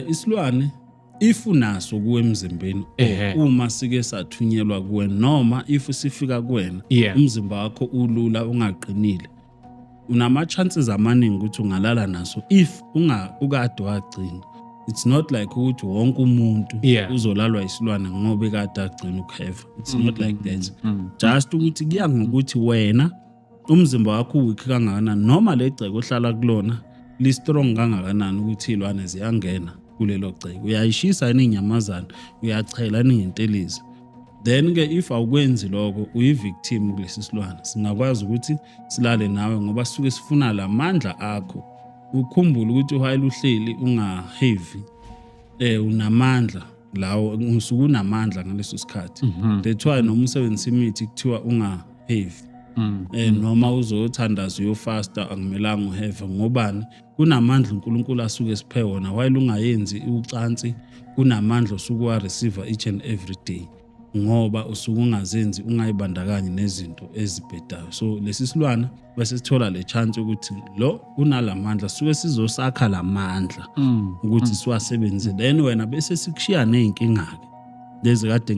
Isilwane if unaso kuwe emzimbeni uma sike sathunyelwa kuwena noma if sifika kuwena umzimba wakho ulula ungaqinile unama chances amaningi ukuthi ungalala naso if ukade wagcina. It's not like ukuthi wonke umuntu uzolalwa isilwane ngoba ekade agcina ukuheva. It's not like that. Just ukuthi kuya ngokuthi wena umzimba wakho weak kangakanani noma le gceke ohlala kulona li strong kangakanani ukuthi ilwane ziyangena kulelo gceke. Uyayishisa inyamazana, uyachela intelezi. Then ke if awukwenzi lokho uyi-victim kulesi silwane. Singakwazi ukuthi silale nawe ngoba sisuke sifuna lamandla akho. Ukhumbule ukuthi while uhleli ungaheavy unamandla lawo usuke unamandla ngaleso sikhathi. That's why noma usebenzisa imithi kuthiwa ungaheavy. Noma uzothandaza uyofasta akumelanga uheve ngobani kunamandla uNkulunkulu asuke siphe wona while ungayenzi ucansi kunamandla osuke wa receive each and every day ngoba usuke ungazenzi ungayibandakanye nezinto ezibhedayo. So lesi silwana bese sithola le chance ukuthi lo unalamandla suke sizosakha lamandla ukuthi siwasebenze then wena bese sikushiya nezinkinga ke lezi kade